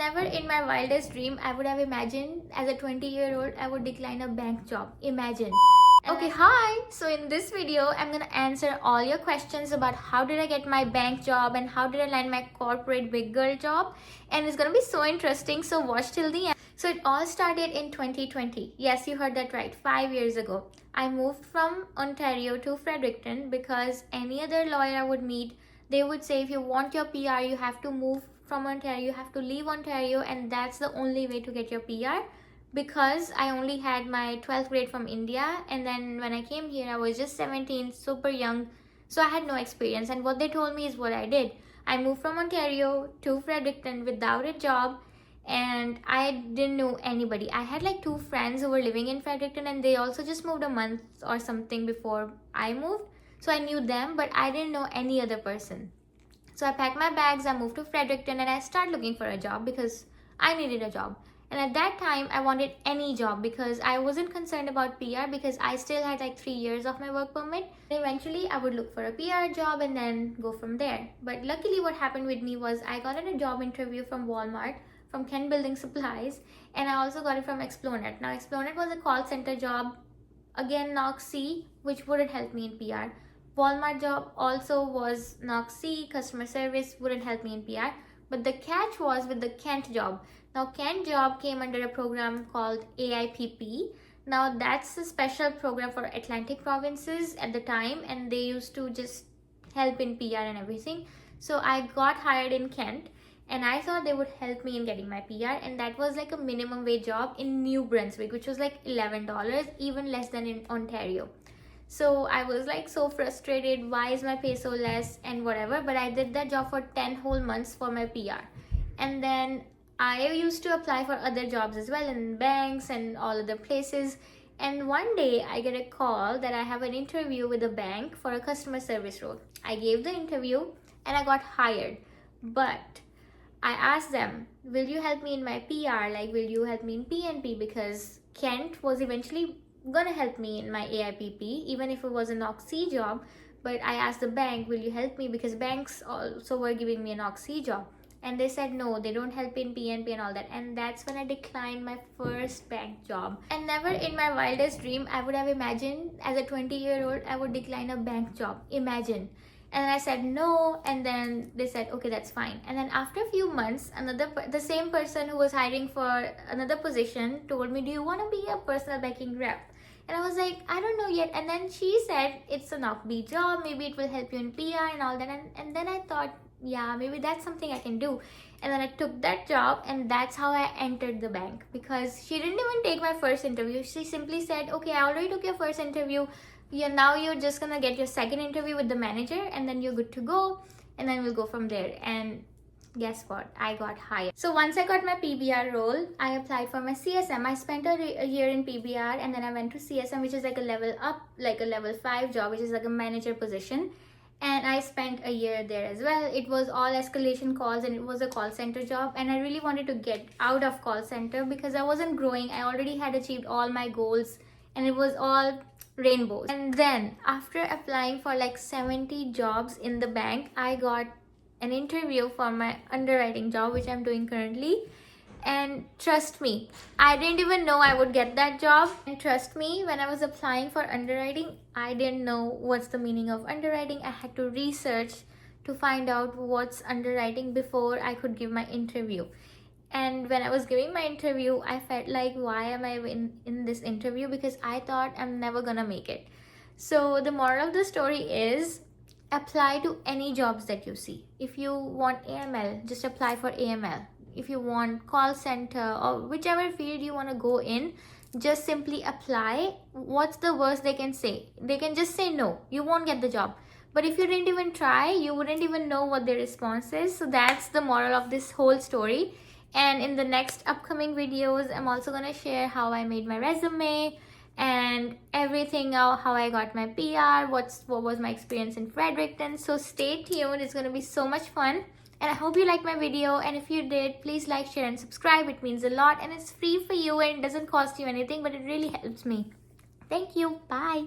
Never in my wildest dream I would have imagined as a 20-year-old I would decline a bank job. Imagine. Okay, hi! So in this video, I'm gonna answer all your questions about how did I get my bank job and how did I land my corporate big girl job. And it's gonna be so interesting, so watch till the end. So it all started in 2020. Yes, you heard that right, 5 years ago. I moved from Ontario to Fredericton because any other lawyer I would meet, they would say if you want your PR, you have to move from Ontario, you have to leave Ontario, and that's the only way to get your PR. Because I only had my 12th grade from India, and then when I came here I was just 17, super young, so I had no experience, and what they told me is what I did. I moved from Ontario to Fredericton without a job, and I didn't know anybody. I had like 2 friends who were living in Fredericton, and they also just moved a month or something before I moved, so I knew them, but I didn't know any other person. So I packed my bags, I moved to Fredericton, and I started looking for a job because I needed a job. And at that time, I wanted any job because I wasn't concerned about PR because I still had like 3 years of my work permit. Eventually, I would look for a PR job and then go from there. But luckily, what happened with me was I got a job interview from Walmart, from Ken Building Supplies, and I also got it from Explonet. Now, Explonet was a call center job, again Knox C, which wouldn't help me in PR. Walmart job also was Knox C, customer service, wouldn't help me in PR. But the catch was with the Kent job. Now, Kent job came under a program called AIPP. Now, that's a special program for Atlantic provinces at the time, and they used to just help in PR and everything. So I got hired in Kent, and I thought they would help me in getting my PR, and that was like a minimum wage job in New Brunswick, which was like $11, even less than in Ontario. So I was like so frustrated, why is my pay so less and whatever, but I did that job for 10 whole months for my PR. And then I used to apply for other jobs as well in banks and all other places. And one day I get a call that I have an interview with a bank for a customer service role. I gave the interview and I got hired. But I asked them, will you help me in my PR? Like, will you help me in PNP? Because Kent was eventually gonna help me in my AIPP, even if it was a Knox C job. But I asked the bank, will you help me? Because banks also were giving me a Knox C job. And they said no, they don't help in PNP and all that. And that's when I declined my first bank job. And never in my wildest dream I would have imagined as a 20-year-old I would decline a bank job. Imagine. And I said no, and then they said okay, that's fine. And then after a few months, the same person who was hiring for another position told me, do you want to be a personal banking rep? And I was like, I don't know yet. And then she said it's a knock-B job, maybe it will help you in PR and all that. And then I thought, yeah, maybe that's something I can do. And then I took that job, and that's how I entered the bank. Because she didn't even take my first interview. She simply said, okay, I already took your first interview. Now you're just gonna get your second interview with the manager, and then you're good to go. And then we'll go from there. And guess what? I got hired. So once I got my PBR role, I applied for my CSM. I spent a year in PBR, and then I went to CSM, which is like a level up, like a level 5 job, which is like a manager position. And I spent a year there as well. It was all escalation calls, and it was a call center job. And I really wanted to get out of call center because I wasn't growing. I already had achieved all my goals, and it was all rainbows. And then after applying for like 70 jobs in the bank, I got an interview for my underwriting job, which I'm doing currently. And trust me, I didn't even know I would get that job. And trust me, when I was applying for underwriting, I didn't know what's the meaning of underwriting. I had to research to find out what's underwriting before I could give my interview. And when I was giving my interview, I felt like, why am I in this interview? Because I thought I'm never gonna make it. So the moral of the story is, apply to any jobs that you see. If you want AML, just apply for AML. If you want call center or whichever field you want to go in, just simply apply. What's the worst they can say? They can just say no. You won't get the job. But if you didn't even try, you wouldn't even know what their response is. So that's the moral of this whole story. And in the next upcoming videos, I'm also going to share how I made my resume and everything, how I got my PR, what was my experience in Fredericton. So stay tuned. It's going to be so much fun. And I hope you liked my video, and if you did, please like, share and subscribe. It means a lot, and it's free for you and it doesn't cost you anything, but it really helps me. Thank you. Bye.